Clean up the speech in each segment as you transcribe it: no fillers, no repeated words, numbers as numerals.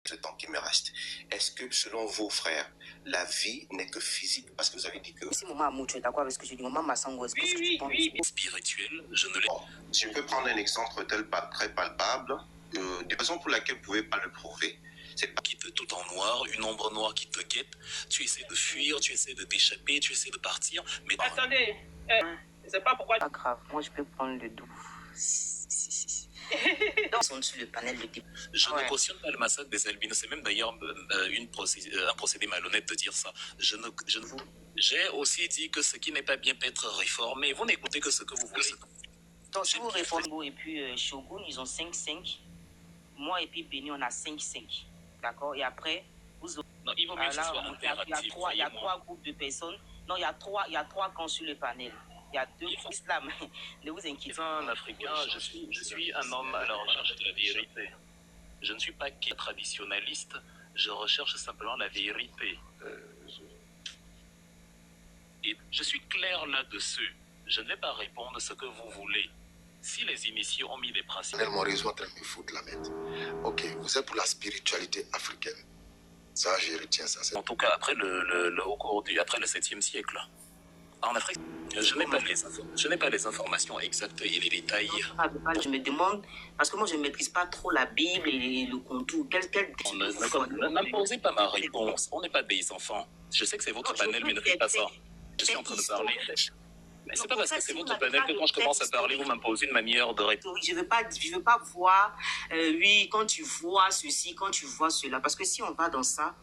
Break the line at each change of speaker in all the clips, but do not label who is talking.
ce temps qui me reste. Est-ce que, selon vos frères, la vie n'est que physique? Parce que vous avez dit que...
Si maman Amou, tu es d'accord avec ce que je dis? Maman Massango, est-ce que tu penses?
Spirituel, je ne l'ai pas.
Je peux prendre un exemple très palpable, de raison pour laquelle vous ne pouvez pas le prouver.
C'est pas quitte tout en noir, une ombre noire qui te guette. Tu essaies de fuir, tu essaies de t'échapper, tu essaies de partir. Mais
attendez, je sais pas pourquoi.
Pas grave, moi je peux prendre le doux. Donc, ils sont sur le panel de type.
Je ne cautionne pas le massacre des albinos. C'est même d'ailleurs un procédé malhonnête de dire ça. J'ai aussi dit que ce qui n'est pas bien peut être réformé. Vous n'écoutez que ce que vous voulez.
Donc, si vous réformez, et puis Shogun, ils ont 5-5. Moi et puis Béni, on a 5-5. D'accord? Et après, vous aurez...
Non, il vaut mieux que ce soit impératif.
Il y a 3 groupes de personnes. Non, il y a 3 camps sur le panel. Il y a 2 islam. Ne vous inquiétez pas.
Un Africain, je suis un homme à la recherche de la vérité. Je ne suis pas traditionnaliste, je recherche simplement la vérité. Et je suis clair là-dessus. Je ne vais pas répondre ce que vous voulez. Si les initiés ont mis des principes...
Ok, vous êtes pour la spiritualité africaine. Ça, je retiens ça.
En tout cas, après après le 7e siècle. En Afrique, je n'ai pas les informations exactes et les détails.
Je me demande, parce que moi je ne maîtrise pas trop la Bible et le contour.
N'imposez pas ma réponse. On n'est pas des enfants. Je sais que c'est votre panel, mais ne faites pas ça. Je suis en train de parler. Mais c'est pas parce que c'est votre panel que quand je commence à parler, vous m'imposez une manière de répondre.
Je veux pas voir, oui, quand tu vois ceci, quand tu vois cela. Parce que si on va dans ça...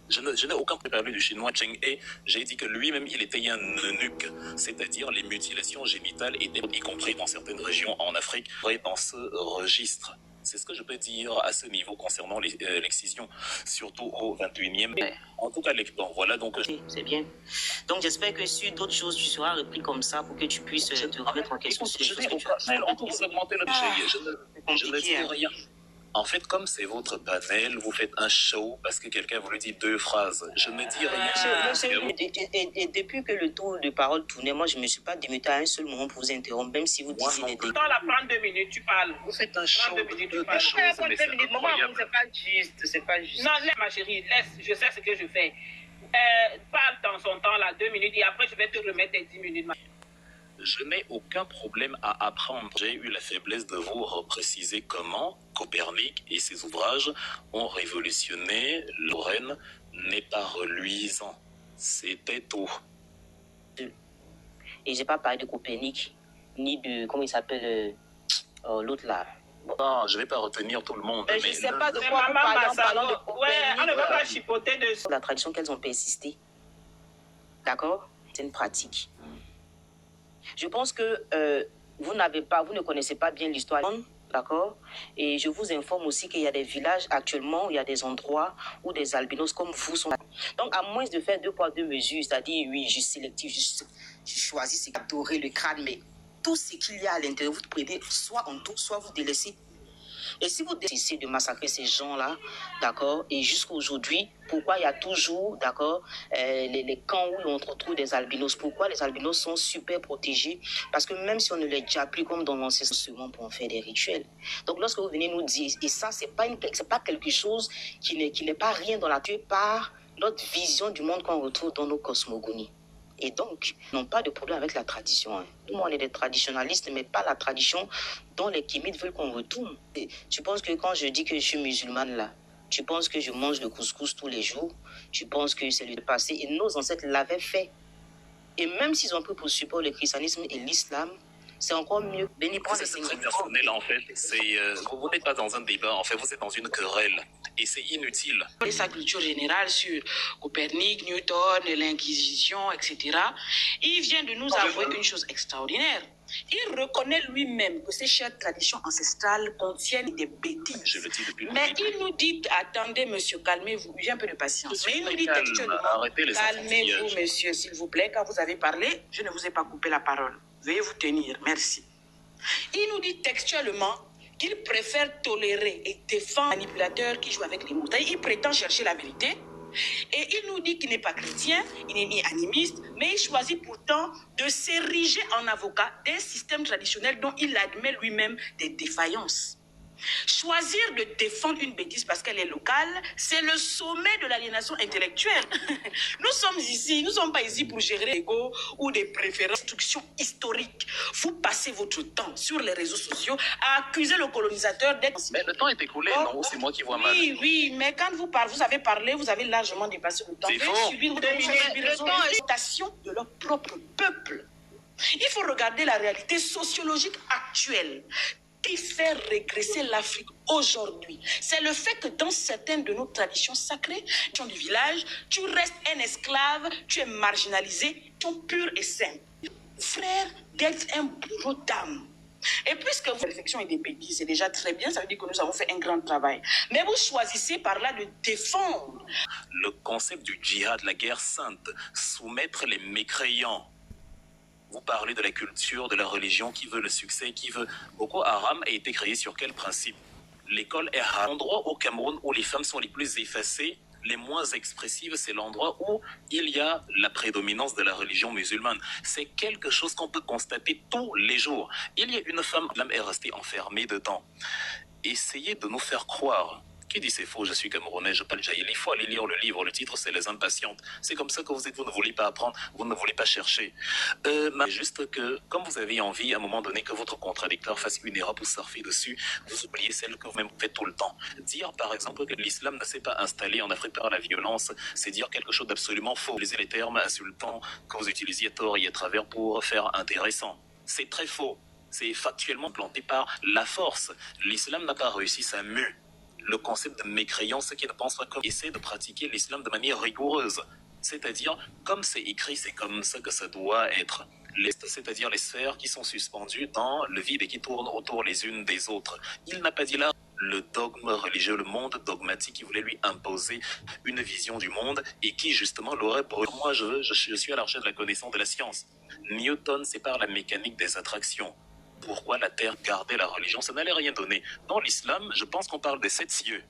Je n'ai aucun préparé du chinois Cheng He. J'ai dit que lui-même, il était un eunuque, c'est-à-dire les mutilations génitales étaient, y compris dans certaines régions en Afrique, dans ce registre. C'est ce que je peux dire à ce niveau concernant l'excision, surtout au 21e. En tout cas, bon, voilà donc...
C'est bien. Donc j'espère que sur d'autres choses, tu seras repris comme ça pour que tu puisses te remettre en question.
On peut vous augmenter le budget. Je ne dis rien. En fait, comme c'est votre panel, vous faites un show parce que quelqu'un vous le dit 2 phrases. Je ne dis rien.
Et depuis que le tour de parole tournait, moi, je ne me suis pas démuté à un seul moment pour vous interrompre, même si vous disiez des...
Dans la 32 minutes, tu parles.
Vous faites un show de 2 minutes, mais c'est
incroyable. C'est pas juste. Non, laisse ma chérie, laisse. Je sais ce que je fais. Parle dans son temps, là, 2 minutes, et après, je vais te remettre tes 10 minutes.
Je n'ai aucun problème à apprendre. J'ai eu la faiblesse de vous repréciser comment Copernic et ses ouvrages ont révolutionné. Lorraine n'est pas reluisant. C'était tout.
Et j'ai pas parlé de Copernic, ni de... Comment il s'appelle l'autre là?
Non, je ne vais pas retenir tout le monde.
Mais je ne sais pas de quoi vous parlez en parlant de Copernic.
Ouais, on ne va pas chipoter de...
La tradition qu'elles ont persisté. D'accord? C'est une pratique. Je pense que vous ne connaissez pas bien l'histoire, d'accord? Et je vous informe aussi qu'il y a des villages actuellement, il y a des endroits où des albinos comme vous sont. Donc, à moins de faire 2 poids 2 mesures, c'est-à-dire, oui, je sélectif, je choisis, c'est adorer le crâne, mais tout ce qu'il y a à l'intérieur, vous prenez soit en tout, soit vous délaissez. Et si vous décidez de massacrer ces gens-là, d'accord, et jusqu'à aujourd'hui, pourquoi il y a toujours, d'accord, les camps où on retrouve des albinos? Pourquoi les albinos sont super protégés? Parce que même si on ne les tue plus comme dans l'ancien seulement pour en faire des rituels. Donc lorsque vous venez nous dire, et ça, c'est pas quelque chose qui n'est pas rien dans la tue par notre vision du monde qu'on retrouve dans nos cosmogonies. Et donc, n'ont pas de problème avec la tradition. Hein. Nous, on est des traditionalistes, mais pas la tradition dont les Kémites veulent qu'on retourne. Et tu penses que quand je dis que je suis musulmane, là, tu penses que je mange le couscous tous les jours, tu penses que c'est le passé, et nos ancêtres l'avaient fait. Et même s'ils ont pris pour support le christianisme et l'islam, c'est encore mieux.
C'est très personnel, en fait. Vous n'êtes pas dans un débat, en fait, vous êtes dans une querelle. Et c'est inutile.
Et sa culture générale sur Copernic, Newton, l'Inquisition, etc. Il vient de nous avouer une chose extraordinaire. Il reconnaît lui-même que ces chères traditions ancestrales contiennent des bêtises.
Je le dis depuis
mais il nous dit, attendez monsieur, calmez-vous, j'ai un peu de patience. Mais il nous dit textuellement, calmez-vous monsieur, s'il vous plaît, quand vous avez parlé, je ne vous ai pas coupé la parole. Veuillez vous tenir, merci. Il nous dit textuellement qu'il préfère tolérer et défendre les manipulateurs qui jouent avec les mots. Il prétend chercher la vérité et il nous dit qu'il n'est pas chrétien, il n'est ni animiste, mais il choisit pourtant de s'ériger en avocat des systèmes traditionnels dont il admet lui-même des défaillances. Choisir de défendre une bêtise parce qu'elle est locale, c'est le sommet de l'aliénation intellectuelle. Nous sommes ici, nous ne sommes pas ici pour gérer l'ego ou des préférences, instructions historiques. Vous passez votre temps sur les réseaux sociaux à accuser le colonisateur d'être...
Mais le temps est écoulé, non? C'est moi qui vois mal.
Oui, oui, mais quand vous parlez, vous avez parlé, vous avez largement dépassé le temps.
C'est faux.
Le temps est l'exploitation de leur propre peuple. Il faut regarder la réalité sociologique actuelle. Qui fait régresser l'Afrique aujourd'hui, c'est le fait que dans certaines de nos traditions sacrées, du village, tu restes un esclave, tu es marginalisé, tu es pur et simple. Frère, d'être un bourreau d'âme. Et puisque votre réflexion est des bêtises, c'est déjà très bien, ça veut dire que nous avons fait un grand travail. Mais vous choisissez par là de défendre.
Le concept du djihad, la guerre sainte, soumettre les mécréants. Vous parlez de la culture, de la religion, qui veut le succès, qui veut... Boko Haram a été créé sur quel principe? L'école est l'endroit au Cameroun où les femmes sont les plus effacées, les moins expressives, c'est l'endroit où il y a la prédominance de la religion musulmane. C'est quelque chose qu'on peut constater tous les jours. Il y a une femme, l'âme est restée enfermée dedans. Essayez de nous faire croire. Qui dit c'est faux, je suis camerounais, je parle jaïl. Il faut aller lire le livre, le titre c'est Les Impatientes. C'est comme ça que vous êtes, vous ne voulez pas apprendre, vous ne voulez pas chercher. Juste que, comme vous avez envie à un moment donné que votre contradicteur fasse une erreur pour surfer dessus, vous oubliez celle que vous-même faites tout le temps. Dire par exemple que l'islam ne s'est pas installé en Afrique par la violence, c'est dire quelque chose d'absolument faux. Utilisez les termes insultants que vous utilisiez à tort et à travers pour faire intéressant. C'est très faux. C'est factuellement planté par la force. L'islam n'a pas réussi sa mue. Le concept de mécréant, ceux qui ne pensent pas comme essaient de pratiquer l'islam de manière rigoureuse. C'est-à-dire, comme c'est écrit, c'est comme ça que ça doit être. C'est-à-dire les sphères qui sont suspendues dans le vide et qui tournent autour les unes des autres. Il n'a pas dit là le dogme religieux, le monde dogmatique qui voulait lui imposer une vision du monde et qui justement l'aurait brûlé. Moi, je suis à la recherche de la connaissance de la science. Newton sépare la mécanique des attractions. Pourquoi la terre gardait la religion? Ça n'allait rien donner. Dans l'islam, je pense qu'on parle des 7 cieux.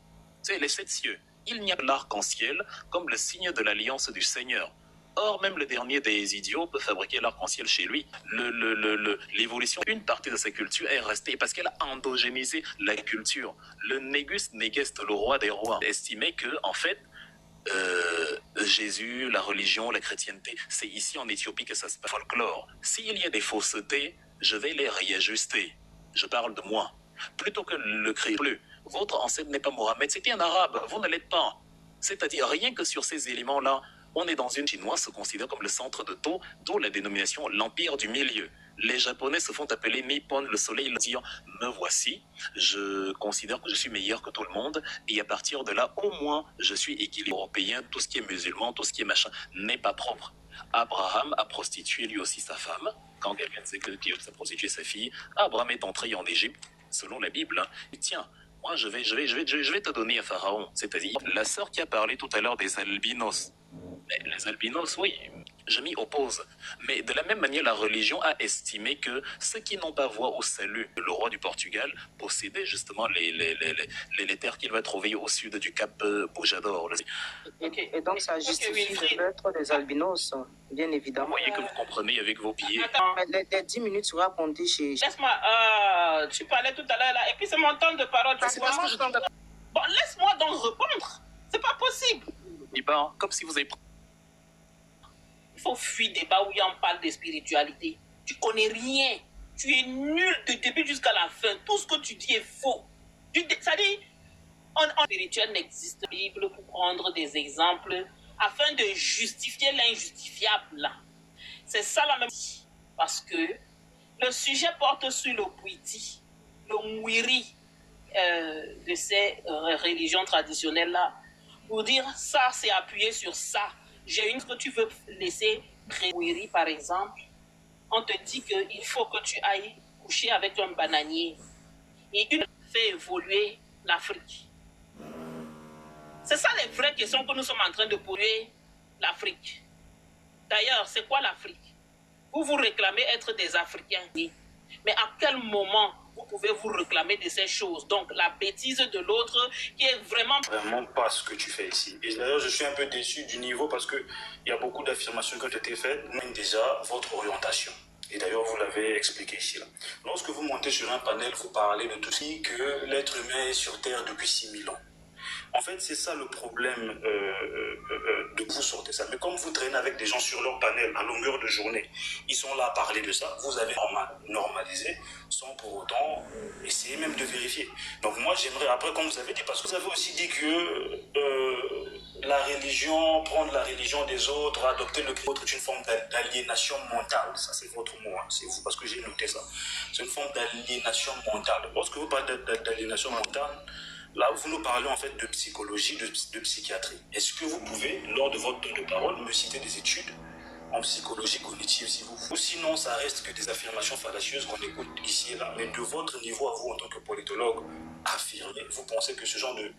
C'est les 7 cieux. Il n'y a que l'arc-en-ciel comme le signe de l'alliance du Seigneur. Or, même le dernier des idiots peut fabriquer l'arc-en-ciel chez lui. L'évolution, une partie de sa culture est restée parce qu'elle a endogénisé la culture. Le Négus Négeste, le roi des rois, estimait que, en fait, Jésus, la religion, la chrétienté, c'est ici en Éthiopie que ça se passe. Folklore. S'il y a des faussetés, je vais les réajuster. Je parle de moi. Plutôt que le crier plus. Votre ancêtre n'est pas Mohamed, c'était un arabe, vous ne l'êtes pas. C'est-à-dire, rien que sur ces éléments-là, on est dans une chinoise se considère comme le centre de tout, d'où la dénomination l'empire du milieu. Les Japonais se font appeler Nippon, le soleil, le dire me voici, je considère que je suis meilleur que tout le monde, et à partir de là, au moins, je suis équilibré. Européen, tout ce qui est musulman, tout ce qui est machin, n'est pas propre. Abraham a prostitué lui aussi sa femme. Quand quelqu'un sait que Dieu a prostitué sa fille, Abraham est entré en Égypte, selon la Bible, et tiens, moi je vais te donner à Pharaon, c'est-à-dire la sœur qui a parlé tout à l'heure des albinos. Mais les albinos, oui, je m'y oppose. Mais de la même manière, la religion a estimé que ceux qui n'ont pas voix au salut, le roi du Portugal possédait justement les terres qu'il va trouver au sud du cap Bojador.
Et donc ça justifie le meurtre des albinos, bien évidemment.
Vous voyez que vous comprenez avec vos pieds.
Les 10 minutes sera comptées chez...
Laisse-moi, tu parlais tout à l'heure là, et puis c'est mon temps de parole.
C'est parce que je t'en...
Bon, laisse-moi donc répondre. C'est pas possible.
Comme si vous avez...
Il faut fuir des débats où on parle de spiritualité. Tu connais rien. Tu es nul du début jusqu'à la fin. Tout ce que tu dis est faux. Ça dit, spirituel n'existe pas. Bible pour prendre des exemples afin de justifier l'injustifiable. C'est ça la même chose. Parce que le sujet porte sur le Bwiti, le Mwiri de ces religions traditionnelles-là. Pour dire ça, c'est appuyé sur ça. J'ai une que tu veux laisser Mwiri, par exemple. On te dit qu'il faut que tu ailles coucher avec un bananier. Et une fait évoluer l'Afrique. C'est ça les vraies questions que nous sommes en train de poser l'Afrique. D'ailleurs, c'est quoi l'Afrique? Vous réclamez être des Africains. Mais à quel moment vous pouvez vous réclamer de ces choses? Donc, la bêtise de l'autre qui est vraiment...
Vraiment pas ce que tu fais ici. Et d'ailleurs, je suis un peu déçu du niveau parce qu'il y a beaucoup d'affirmations qui ont été faites, même déjà votre orientation. Et d'ailleurs, vous l'avez expliqué ici. Là. Lorsque vous montez sur un panel, vous parlez de tout ce que l'être humain est sur Terre depuis 6000 ans. En fait, c'est ça le problème de vous sortez ça. Mais comme vous traînez avec des gens sur leur panel à longueur de journée, ils sont là à parler de ça, vous avez normalisé sans pour autant essayer même de vérifier. Donc moi, j'aimerais, après, comme vous avez dit, parce que vous avez aussi dit que la religion, prendre la religion des autres, adopter le autre est une forme d'aliénation mentale. Ça, c'est votre mot, hein. C'est vous, parce que j'ai noté ça. C'est une forme d'aliénation mentale. Lorsque vous parlez d'aliénation mentale, là, vous nous parlez en fait de psychologie, de psychiatrie. Est-ce que vous pouvez, lors de votre tour de parole, me citer des études en psychologie cognitive, si vous voulez? Ou sinon, ça reste que des affirmations fallacieuses qu'on écoute ici et là. Mais de votre niveau à vous, en tant que politologue, affirmé, vous pensez que ce genre de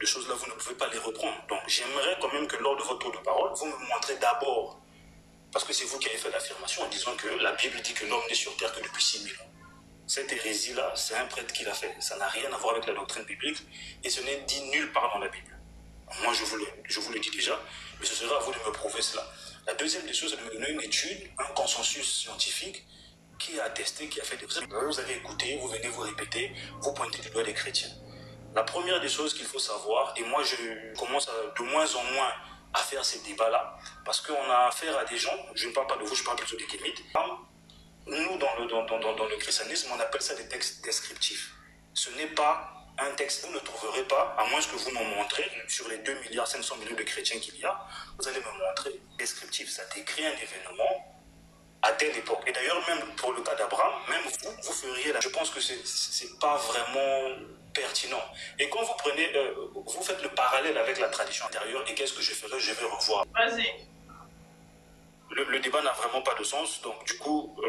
choses-là, vous ne pouvez pas les reprendre. Donc, j'aimerais quand même que lors de votre tour de parole, vous me montrez d'abord, parce que c'est vous qui avez fait l'affirmation en disant que la Bible dit que l'homme n'est sur terre que depuis 6000 ans. Cette hérésie-là, c'est un prêtre qui l'a fait. Ça n'a rien à voir avec la doctrine biblique et ce n'est dit nulle part dans la Bible. Moi, je vous le dis déjà, mais ce sera à vous de me prouver cela. La deuxième des choses, c'est de me donner une étude, un consensus scientifique qui a attesté, qui a fait des recherches. Vous avez écouté, vous venez vous répéter, vous pointez du doigt les chrétiens. La première des choses qu'il faut savoir, et moi je commence de moins en moins à faire ces débats-là, parce qu'on a affaire à des gens, je ne parle pas de vous, je parle plutôt des kémites. Nous, dans le christianisme, on appelle ça des textes descriptifs. Ce n'est pas un texte, vous ne trouverez pas, à moins que vous m'en montrez, sur les 2,5 milliards de chrétiens qu'il y a, vous allez me montrer descriptif. Ça décrit un événement à telle époque. Et d'ailleurs, même pour le cas d'Abraham, même vous feriez là. Je pense que c'est pas vraiment pertinent. Et quand vous prenez, vous faites le parallèle avec la tradition antérieure, et qu'est-ce que je ferai? Je vais revoir.
Vas-y.
Le débat n'a vraiment pas de sens, donc du coup,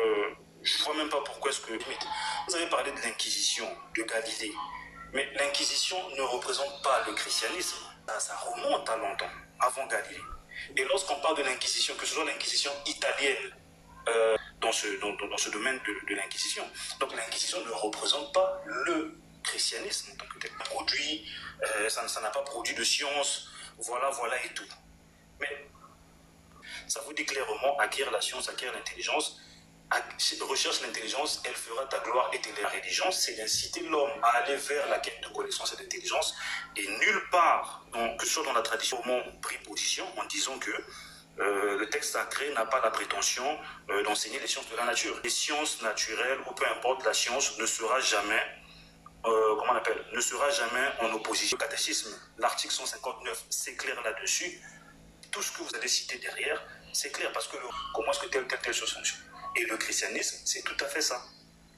je ne vois même pas pourquoi est-ce que... Vous avez parlé de l'Inquisition, de Galilée, mais l'Inquisition ne représente pas le christianisme, ça remonte à longtemps, avant Galilée. Et lorsqu'on parle de l'Inquisition, que ce soit l'Inquisition italienne, dans ce domaine de l'Inquisition, donc l'Inquisition ne représente pas le christianisme en tant que tel. Ça n'a pas produit de science, voilà et tout. Mais ça vous dit clairement, acquiert la science, acquiert l'intelligence, recherche l'intelligence, elle fera ta gloire et la religion, c'est d'inciter l'homme à aller vers la quête de connaissance et d'intelligence, et nulle part, que ce soit dans la tradition, pris position en disant que le texte sacré n'a pas la prétention d'enseigner les sciences de la nature. Les sciences naturelles, ou peu importe, la science ne sera jamais ne sera jamais en opposition au catéchisme. L'article 159, c'est clair là-dessus. Tout ce que vous allez citer derrière, c'est clair, parce que comment est-ce que telle chose fonctionne? Et le christianisme, c'est tout à fait ça.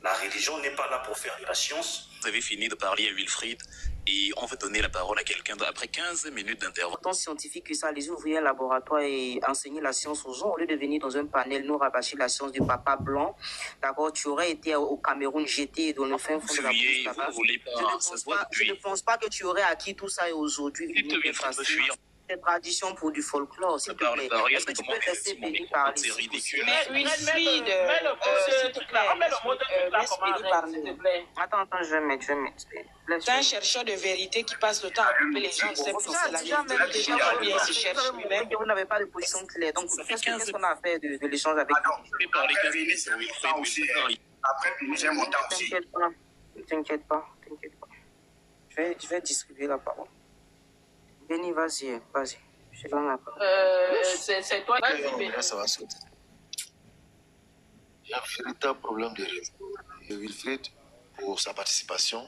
La religion n'est pas là pour faire de la science.
Vous avez fini de parler à Wilfried et on va donner la parole à quelqu'un après 15 minutes d'intervention.
Autant scientifique que ça, allez ouvrir un laboratoire et enseigner la science aux gens, au lieu de venir dans un panel, nous rabâcher la science du papa blanc. D'accord, tu aurais été au Cameroun jeté dans le fin fond de la brousse. Je ne pense pas que tu aurais acquis tout ça et aujourd'hui. Cette tradition pour du folklore, s'il te plaît. Est-ce que tu peux laisser Béni parler?
Mais Wilfried,
Attends, je vais mettre.
C'est un chercheur de vérité qui passe le temps à couper les gens. C'est la vérité. Déjà, combien il se cherche lui-même.
Vous n'avez pas de position claire. Donc, qu'est-ce qu'on a fait de l'échange avec
vous? Après, j'ai mon temps aussi.
T'inquiète pas. Je vais distribuer la parole. Béni, vas-y. Je donne la parole.
C'est toi qui vas-y.
Ça va sauter. Il y a un véritable problème de réseau. Et Wilfried, pour sa participation.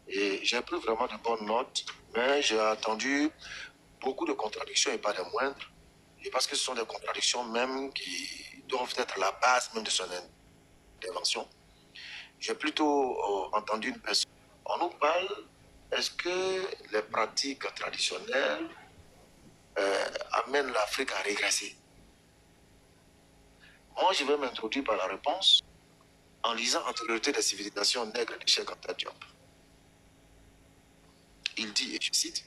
Et j'ai pris vraiment de bonnes notes, mais j'ai attendu beaucoup de contradictions et pas de moindres. Et parce que ce sont des contradictions même qui doivent être la base même de son intervention. J'ai plutôt entendu une personne. On nous parle, est-ce que les pratiques traditionnelles amènent l'Afrique à régresser? Moi, je vais m'introduire par la réponse en lisant Antériorité des civilisations nègres de Cheikh Anta Diop. Il dit, et je cite,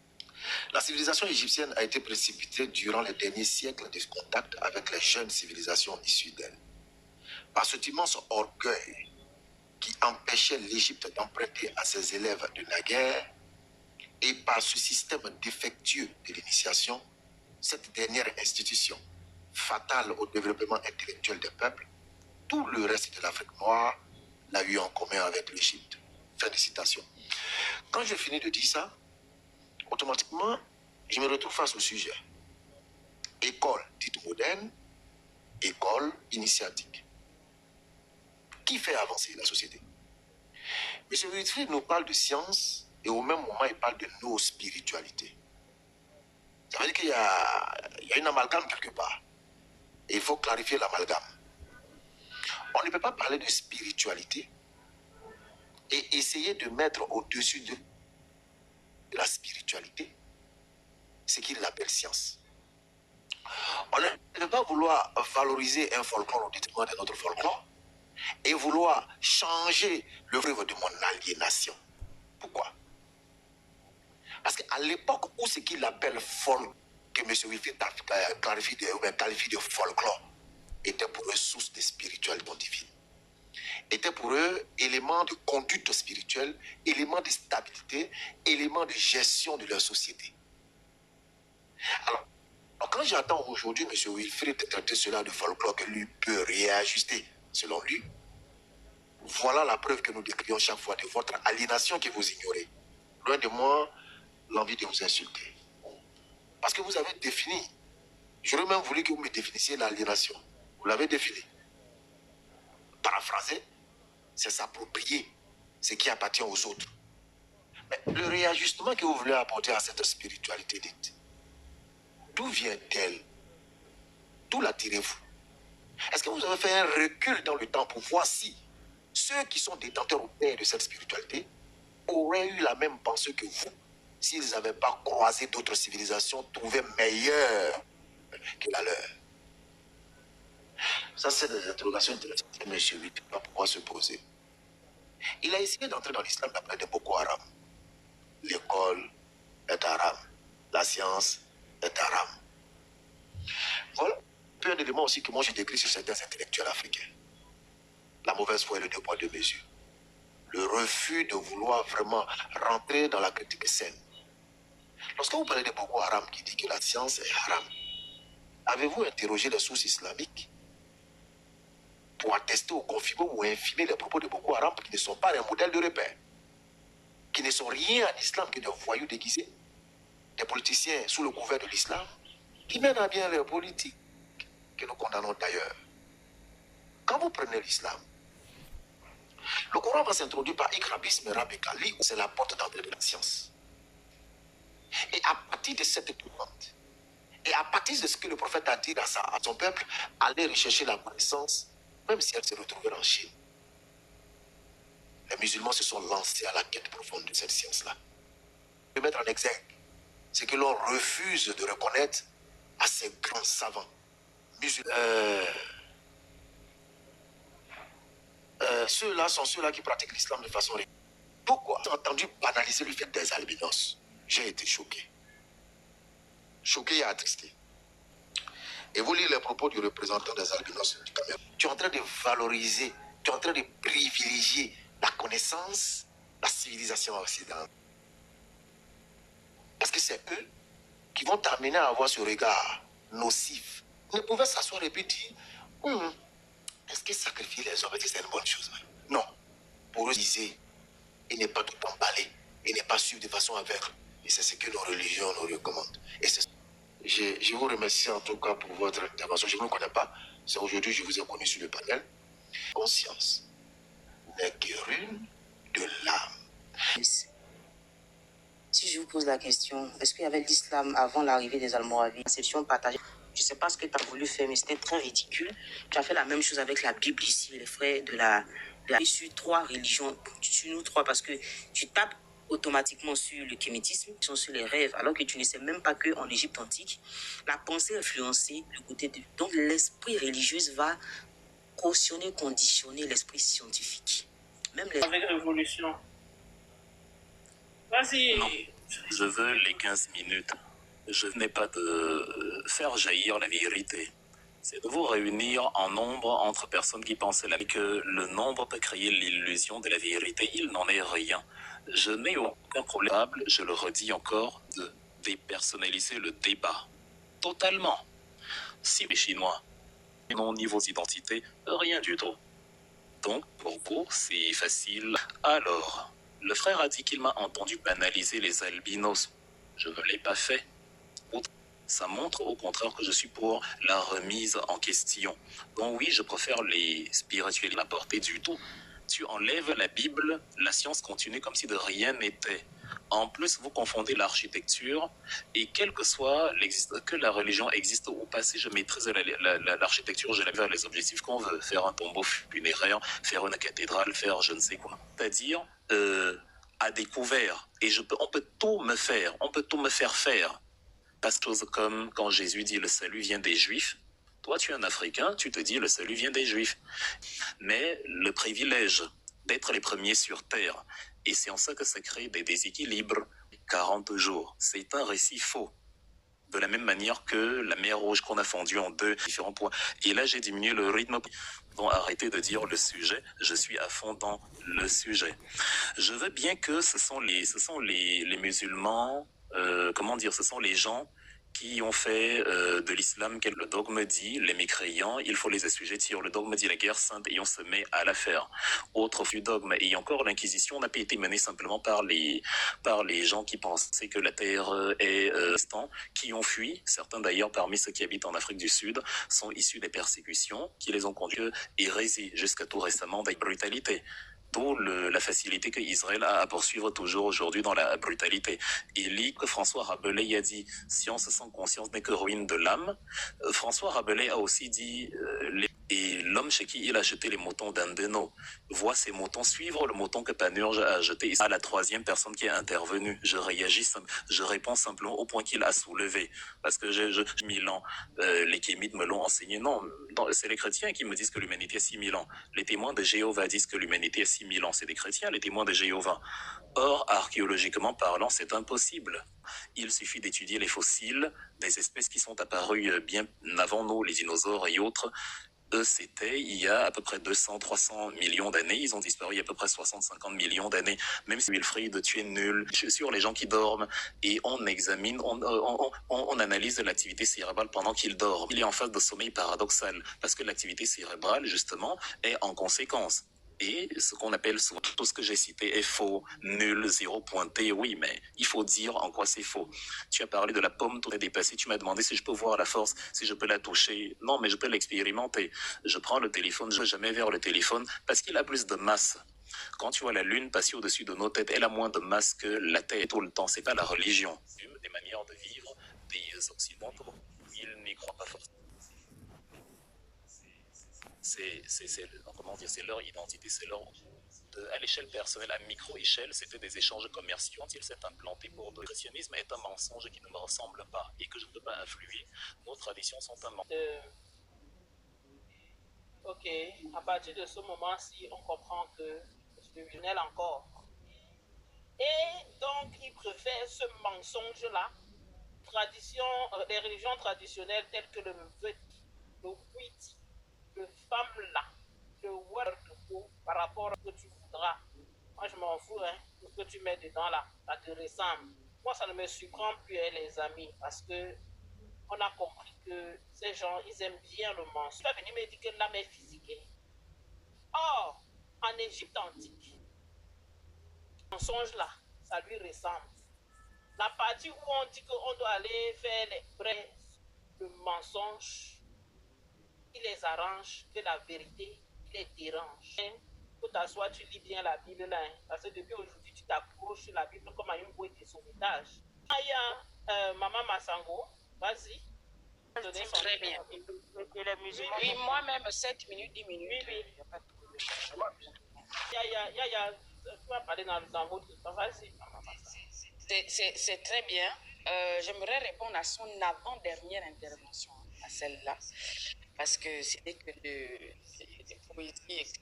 « La civilisation égyptienne a été précipitée durant les derniers siècles de contact avec les jeunes civilisations issues d'elle. Par cet immense orgueil qui empêchait l'Égypte d'emprunter à ses élèves de naguère et par ce système défectueux de l'initiation, cette dernière institution, fatale au développement intellectuel des peuples, tout le reste de l'Afrique noire l'a eu en commun avec l'Égypte. Fin de citation. Quand je finis de dire ça, automatiquement, je me retrouve face au sujet. École dite moderne, école initiatique. Qui fait avancer la société? M. Wilfried nous parle de science et au même moment, il parle de nos spiritualités. Ça veut dire qu'il y a une amalgame quelque part. Et il faut clarifier l'amalgame. On ne peut pas parler de spiritualité et essayer de mettre au-dessus de la spiritualité ce qu'il appelle science. On ne peut pas vouloir valoriser un folklore au détriment de notre folklore et vouloir changer le rêve de mon aliénation. Pourquoi? Parce qu'à l'époque où ce qu'il appelle folk, que M. Wilfried qualifie de folklore, était pour eux source de spiritualité divine. Était pour eux élément de conduite spirituelle, élément de stabilité, élément de gestion de leur société. Alors quand j'attends aujourd'hui M. Wilfried traiter cela de folklore que lui peut réajuster, selon lui, voilà la preuve que nous décrivons chaque fois de votre aliénation que vous ignorez. Loin de moi, l'envie de vous insulter. Parce que vous avez défini. J'aurais même voulu que vous me définissiez l'aliénation. Vous l'avez défini. Paraphraser, c'est s'approprier ce qui appartient aux autres. Mais le réajustement que vous voulez apporter à cette spiritualité dite, d'où vient-elle? D'où la tirez-vous? Est-ce que vous avez fait un recul dans le temps pour voir si ceux qui sont détenteurs au père de cette spiritualité auraient eu la même pensée que vous s'ils n'avaient pas croisé d'autres civilisations trouvées meilleures que la leur? Ça, c'est des interrogations intéressantes que M. Witt va pouvoir se poser. Il a essayé d'entrer dans l'islam d'après de Boko Haram. L'école est haram. La science est haram. Voilà un élément aussi que moi je décris sur certains intellectuels africains. La mauvaise foi et le deux poids deux mesures. Le refus de vouloir vraiment rentrer dans la critique saine. Lorsque vous parlez de Boko Haram qui dit que la science est haram, avez-vous interrogé les sources islamiques pour attester ou confirmer ou infirmer les propos de Boko Haram qui ne sont pas un modèle de repère, qui ne sont rien en islam que des voyous déguisés, des politiciens sous le couvert de l'islam, qui mènent à bien leur politique, que nous condamnons d'ailleurs. Quand vous prenez l'islam, le Coran va s'introduire par Iqra bismi rabbika, c'est la porte d'entrée de la science. Et à partir de cette demande, et à partir de ce que le prophète a dit à son peuple, allez rechercher la connaissance, même si elle se retrouvait en Chine. Les musulmans se sont lancés à la quête profonde de cette science-là. Je vais mettre en exergue ce que l'on refuse de reconnaître à ces grands savants musulmans. Ceux-là sont ceux-là qui pratiquent l'islam de façon régulière. Pourquoi? J'ai entendu banaliser le fait des albinos. J'ai été choqué. Choqué et attristé. Et vous lisez les propos du représentant des albinos du Cameroun. Tu es en train de valoriser, tu es en train de privilégier la connaissance, la civilisation occidentale. Parce que c'est eux qui vont t'amener à avoir ce regard nocif. Vous ne pouvez s'asseoir et puis dire, est-ce que sacrifier les hommes, c'est une bonne chose? Non. Pour eux, disait, il n'est pas tout emballé, il n'est pas suivi de façon aveugle. Et c'est ce que nos religions nous recommandent. Et je vous remercie en tout cas pour votre intervention. Je ne vous connais pas. C'est aujourd'hui que je vous ai connu sur le panel. Conscience n'est que rune de l'âme.
Si je vous pose la question, est-ce qu'il y avait l'islam avant l'arrivée des Almoravides? Conception partagée. Je ne sais pas ce que tu as voulu faire, mais c'était très ridicule. Tu as fait la même chose avec la Bible ici, les frères de la sur trois religions, sur nous trois, parce que tu tapes automatiquement sur le kémétisme, sur les rêves, alors que tu ne sais même pas qu'en Égypte antique, la pensée influençait le côté de... Donc l'esprit religieux va cautionner, conditionner l'esprit scientifique. Même les...
Avec révolution. Vas-y.
Non, je veux les 15 minutes. Je n'ai pas de faire jaillir la vérité. C'est de vous réunir en nombre entre personnes qui pensaient que le nombre peut créer l'illusion de la vérité. Il n'en est rien. Je n'ai aucun problème, je le redis encore, de dépersonnaliser le débat. Totalement. Si les Chinois non niveau d'identité, rien du tout. Donc, pour vous, c'est facile. Alors, le frère a dit qu'il m'a entendu banaliser les albinos. Je ne l'ai pas fait. Ça montre au contraire que je suis pour la remise en question. Donc oui, je préfère les spirituels n'apporter du tout. Tu enlèves la Bible, la science continue comme si de rien n'était. En plus, vous confondez l'architecture et quel que soit que la religion existe ou pas, si je maîtrise l'architecture, je vais vers les objectifs qu'on veut. Faire un tombeau funéraire, faire une cathédrale, faire je ne sais quoi. C'est-à-dire à découvert. Et on peut tout me faire, on peut tout me faire faire. Parce que comme quand Jésus dit le salut vient des Juifs, toi tu es un Africain, tu te dis le salut vient des Juifs. Mais le privilège d'être les premiers sur terre, et c'est en ça que ça crée des déséquilibres. 40 jours, c'est un récit faux. De la même manière que la mer Rouge qu'on a fondue en deux différents points. Et là j'ai diminué le rythme. Donc arrêtez de dire le sujet, je suis à fond dans le sujet. Je veux bien que ce sont les musulmans, ce sont les gens qui ont fait de l'islam, quel le dogme dit, les mécréants, il faut les assujettir. Le dogme dit la guerre sainte et on se met à la faire. Autre du dogme, et encore l'inquisition n'a pas été menée simplement par les gens qui pensaient que la terre est qui ont fui. Certains d'ailleurs parmi ceux qui habitent en Afrique du Sud sont issus des persécutions qui les ont conduits à hérésie jusqu'à tout récemment des brutalités. La facilité que Israël a à poursuivre toujours aujourd'hui dans la brutalité. Et lit que François Rabelais a dit « Science sans conscience n'est que ruine de l'âme ». François Rabelais a aussi dit et l'homme chez qui il a jeté les moutons d'Andeno voit ces moutons suivre le mouton que Panurge a jeté. À la troisième personne qui est intervenue, je réponds simplement au point qu'il a soulevé. Parce que j'ai 1000 ans, les kémites me l'ont enseigné. Non, c'est les chrétiens qui me disent que l'humanité a 6000 ans. Les témoins de Jéhovah disent que l'humanité a 6000 ans. C'est des chrétiens, les témoins de Jéhovah. Or, archéologiquement parlant, c'est impossible. Il suffit d'étudier les fossiles des espèces qui sont apparues bien avant nous, les dinosaures et autres. Eux, c'était il y a à peu près 200-300 millions d'années. Ils ont disparu il y a à peu près 60-50 millions d'années. Même si Wilfried, tu es nul. Je suis sur les gens qui dorment et on examine, on analyse l'activité cérébrale pendant qu'ils dorment. Il est en phase de sommeil paradoxal parce que l'activité cérébrale, justement, est en conséquence. Et ce qu'on appelle souvent, tout ce que j'ai cité est faux, nul, zéro pointé, oui, mais il faut dire en quoi c'est faux. Tu as parlé de la pomme, tout est dépassé, tu m'as demandé si je peux voir la force, si je peux la toucher. Non, mais je peux l'expérimenter. Je prends le téléphone, je ne vais jamais vers le téléphone parce qu'il a plus de masse. Quand tu vois la lune passer au-dessus de nos têtes, elle a moins de masse que la Terre tout le temps. C'est pas la religion. Des manières de vivre des Occidentaux, ils n'y croient pas forcément. C'est leur identité, c'est leur... À l'échelle personnelle, à micro-échelle, c'était des échanges commerciaux. Quand il s'est implanté pour le christianisme est un mensonge qui ne me ressemble pas et que je ne peux pas influer. Nos traditions sont un mensonge.
Ok, à partir de ce moment-ci, on comprend que c'est criminel encore. Et donc, il préfère ce mensonge-là, les religions traditionnelles telles que le Veti, le Witi, le femme-là, le word par rapport à ce que tu voudras. Moi, je m'en fous, hein, tout ce que tu mets dedans là, ça te ressemble. Moi, ça ne me surprend plus, hein, les amis, parce que on a compris que ces gens, ils aiment bien le mensonge. Tu vas venir me dire que l'âme est physique. Or, en Égypte antique, le mensonge là, ça lui ressemble. La partie où on dit qu'on doit aller faire les prêts, le mensonge, il les arrange, que la vérité, il les dérange. Pour t'asseoir, tu lis bien la Bible là, hein, parce que depuis aujourd'hui, tu t'approches sur la Bible comme à une bouée de sauvetage. Il y a Maman Massango, vas-y.
Très bien. Et les musulmans, oui, moi-même, 7 minutes, 10 minutes. Oui.
Tu vas parler dans votre temps, vas-y.
C'est très bien. J'aimerais répondre à son avant-dernière intervention, à celle-là, parce que c'était que de poésie, etc.,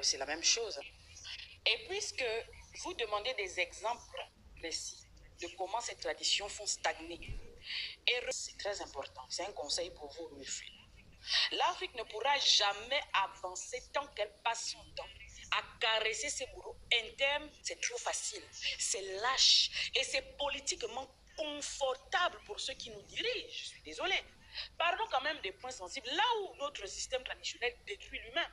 c'est la même chose. Et puisque vous demandez des exemples précis de comment ces traditions font stagner, et c'est très important, c'est un conseil pour vous, Wilfried. L'Afrique ne pourra jamais avancer tant qu'elle passe son temps à caresser ses bourreaux internes. C'est trop facile, c'est lâche et c'est politiquement confortable pour ceux qui nous dirigent. Je suis désolée. Parlons quand même des points sensibles. Là où notre système traditionnel détruit l'humain.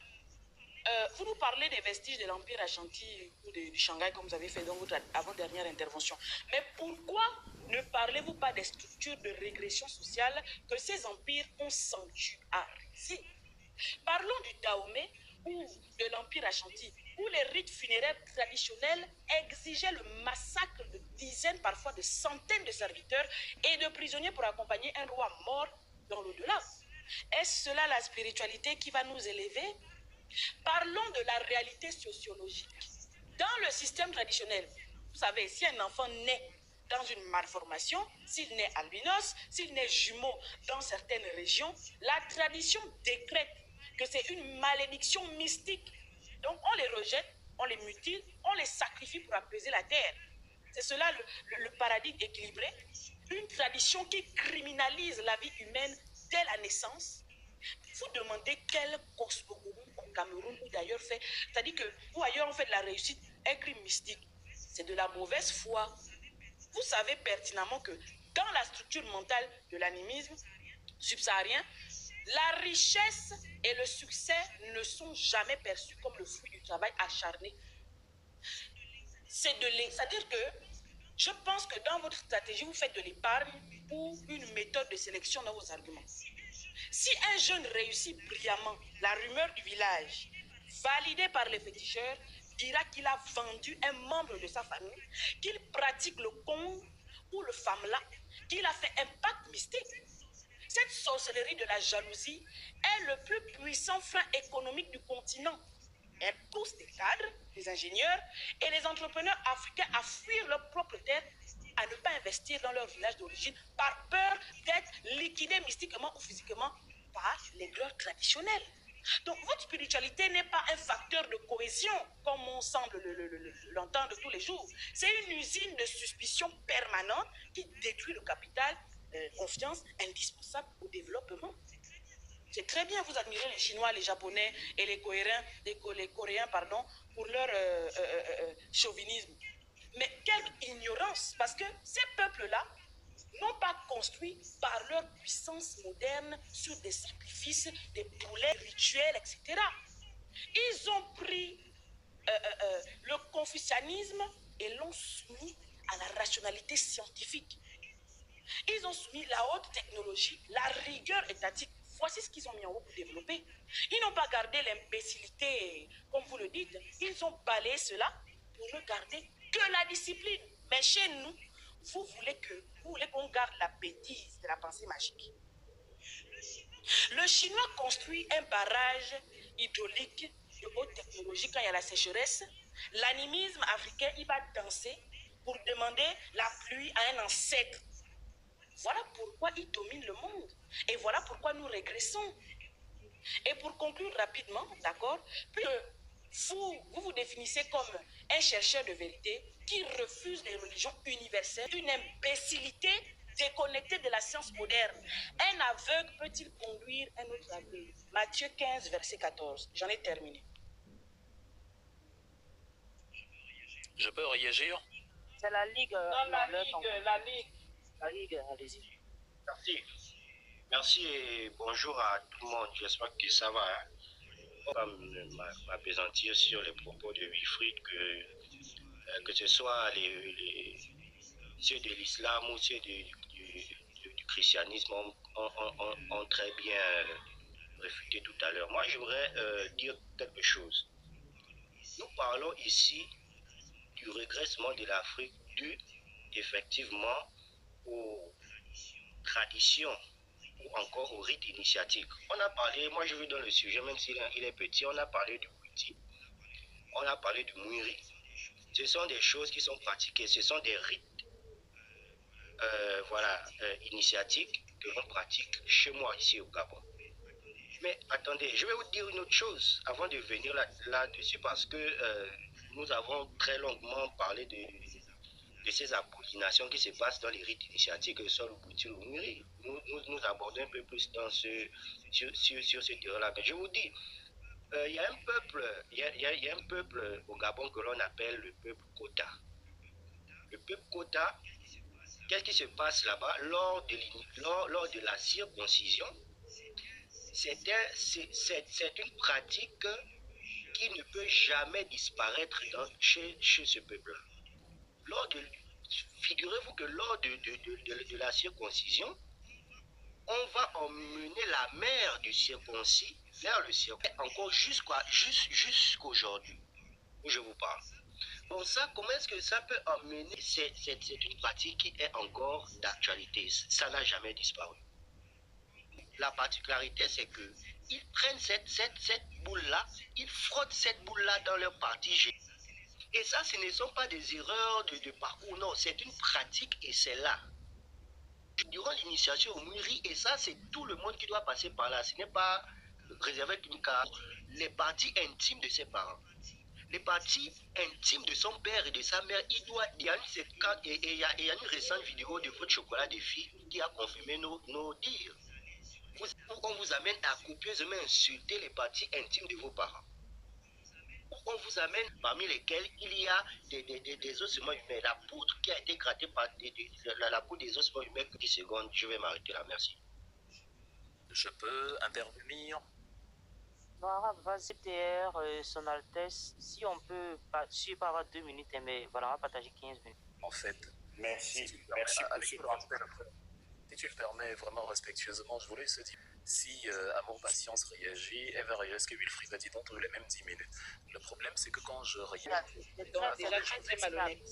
Vous nous parlez des vestiges de l'Empire Ashanti ou du Shanghai, comme vous avez fait dans votre avant-dernière intervention. Mais pourquoi ne parlez-vous pas des structures de régression sociale que ces empires ont sanctuarisées? Parlons du Dahomey ou de l'Empire Ashanti, où les rites funéraires traditionnels exigeaient le massacre de dizaines, parfois de centaines de serviteurs et de prisonniers pour accompagner un roi mort dans l'au-delà. Est-ce cela la spiritualité qui va nous élever? Parlons de la réalité sociologique. Dans le système traditionnel, vous savez, si un enfant naît dans une malformation, s'il naît albinos, s'il naît jumeau dans certaines régions, la tradition décrète que c'est une malédiction mystique. Donc on les rejette, on les mutile, on les sacrifie pour apaiser la terre. C'est cela le paradigme équilibré. Une tradition qui criminalise la vie humaine dès la naissance. Vous demandez quel cosmogonie au Cameroun ou d'ailleurs fait, c'est-à-dire que ou ailleurs on fait de la réussite un crime mystique. C'est de la mauvaise foi. Vous savez pertinemment que dans la structure mentale de l'animisme subsaharien, la richesse et le succès ne sont jamais perçus comme le fruit du travail acharné. C'est-à-dire que je pense que dans votre stratégie, vous faites de l'épargne ou une méthode de sélection dans vos arguments. Si un jeune réussit brillamment, la rumeur du village, validée par les féticheurs, dira qu'il a vendu un membre de sa famille, qu'il pratique le conte ou le famela, qu'il a fait un pacte mystique. Cette sorcellerie de la jalousie est le plus puissant frein économique du continent. Elle pousse les cadres, les ingénieurs et les entrepreneurs africains à fuir leur propre terre, à ne pas investir dans leur village d'origine par peur d'être liquidés mystiquement ou physiquement par les leurs traditionnels. Donc votre spiritualité n'est pas un facteur de cohésion comme on semble l'entendre tous les jours. C'est une usine de suspicion permanente qui détruit le capital confiance indispensable au développement. C'est très bien, vous admirez les Chinois, les Japonais et les Coréens pour leur chauvinisme. Mais quelle ignorance, parce que ces peuples-là n'ont pas construit par leur puissance moderne sur des sacrifices, des poulets rituels, etc. Ils ont pris le confucianisme et l'ont soumis à la rationalité scientifique. Ils ont soumis la haute technologie, la rigueur étatique. Voici ce qu'ils ont mis en haut pour développer. Ils n'ont pas gardé l'imbécilité, comme vous le dites. Ils ont balayé cela pour ne garder que la discipline. Mais chez nous, vous voulez qu'on garde la bêtise de la pensée magique. Le Chinois construit un barrage hydraulique de haute technologie quand il y a la sécheresse. L'animisme africain, il va danser pour demander la pluie à un ancêtre. Voilà pourquoi il domine le monde. Et voilà pourquoi nous régressons. Et pour conclure rapidement, d'accord, vous définissez comme un chercheur de vérité qui refuse les religions universelles, une imbécilité déconnectée de la science moderne. Un aveugle peut-il conduire un autre aveugle? Matthieu 15, verset 14. J'en ai terminé.
Je peux réagir?
C'est la Ligue. La Ligue, allez-y.
Merci. Merci et bonjour à tout le monde. J'espère que ça va. On va m'apaisantir sur les propos de Wilfried que ce soit ceux de l'islam ou ceux du christianisme ont très bien réfuté tout à l'heure. Moi, j'aimerais dire quelque chose. Nous parlons ici du régressement de l'Afrique dû effectivement aux traditions ou encore aux rites initiatiques. On a parlé, moi je vais dans le sujet, même s'il est petit, on a parlé du Witi, on a parlé du Mouiri. Ce sont des choses qui sont pratiquées, ce sont des rites initiatiques que l'on pratique chez moi ici au Gabon. Mais attendez, je vais vous dire une autre chose avant de venir là-dessus parce que nous avons très longuement parlé de ces abominations qui se passent dans les rites initiatiques, que soit le Bouti ou le Mouiri. Nous abordons un peu plus sur ce terrain-là. Mais je vous dis, il y a un peuple au Gabon que l'on appelle le peuple Kota. Le peuple Kota qu'est-ce qui se passe là-bas lors de la circoncision? C'est une pratique qui ne peut jamais disparaître chez ce peuple-là. Figurez-vous que lors de la circoncision, on va emmener la mère du circoncis vers le circoncis, encore jusqu'aujourd'hui, où je vous parle. Bon, ça, comment est-ce que ça peut emmener? C'est une pratique qui est encore d'actualité. Ça n'a jamais disparu. La particularité, c'est que ils prennent cette boule-là, ils frottent cette boule-là dans leur partie. Et ça, ce ne sont pas des erreurs de parcours, non, c'est une pratique et c'est là. Durant l'initiation au Muiri, et ça, c'est tout le monde qui doit passer par là. Ce n'est pas réservé qu'une carte. Les parties intimes de ses parents, les parties intimes de son père et de sa mère, il y a une récente vidéo de votre chocolat des filles qui a confirmé nos dires. On vous amène à copieusement insulter les parties intimes de vos parents. On vous amène parmi lesquels il y a des ossements humains. La poutre qui a été grattée par la poutre des ossements humains. 10 secondes, je vais m'arrêter là, merci.
Je peux intervenir?
Voilà, vas-y, TR, Son Altesse. Si on peut, je sais pas avoir 2 minutes, mais voilà, on va partager 15 minutes.
En fait,
merci.
Si tu le permets vraiment respectueusement, je voulais se dire, si Amour Patience réagit, elle va réagir ce que Wilfried a dit dans les mêmes 10 minutes. Le problème, c'est que quand je réagis...
Déjà, tu es très malhonnête.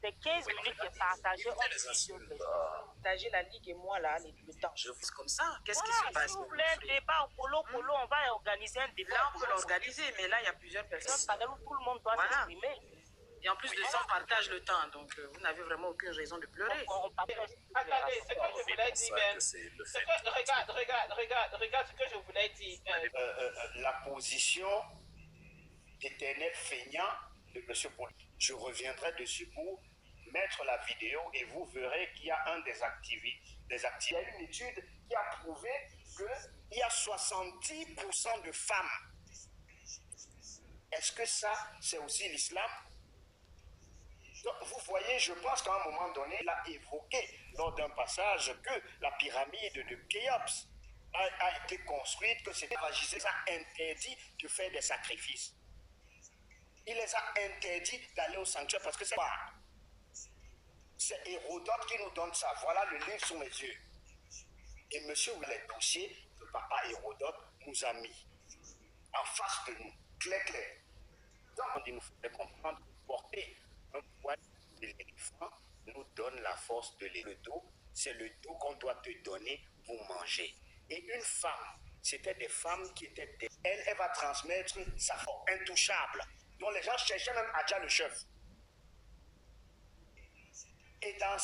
C'est 15 minutes qui est partagé.
Partager la ligue et moi, là, le temps.
Je vous
Comme ça, qu'est-ce qui se passe?
S'il vous plaît, débat au polo, on va organiser un débat.
Là, on peut l'organiser, mais là, il y a plusieurs personnes.
Tout le monde doit s'exprimer.
Et en plus de ça, on partage le temps. Donc, vous n'avez vraiment aucune raison de pleurer.
Attendez, ce que je voulais dire, même. Regarde ce que je voulais dire.
La position d'éternel feignant de M. Paul. Je reviendrai dessus pour mettre la vidéo et vous verrez qu'il y a un des activistes. Il y a une étude qui a prouvé qu'il y a 70% de femmes. Est-ce que ça, c'est aussi l'islam? Donc, vous voyez, je pense qu'à un moment donné, il a évoqué lors d'un passage que la pyramide de Khéops a été construite, que c'était Ragizé les a interdit de faire des sacrifices. Il les a interdit d'aller au sanctuaire parce que c'est pas. C'est Hérodote qui nous donne ça. Voilà le livre sous mes yeux. Et monsieur, les dossiers que papa Hérodote nous a mis en face de nous, clair. Donc, il nous fait comprendre que porter un poids de l'éléphant nous donne la force de l'éléphant. Le dos, c'est le dos qu'on doit te donner pour manger. Et une femme, c'était des femmes qui étaient... Elle va transmettre sa force intouchable, dont les gens cherchaient même Adja le chef. Et dans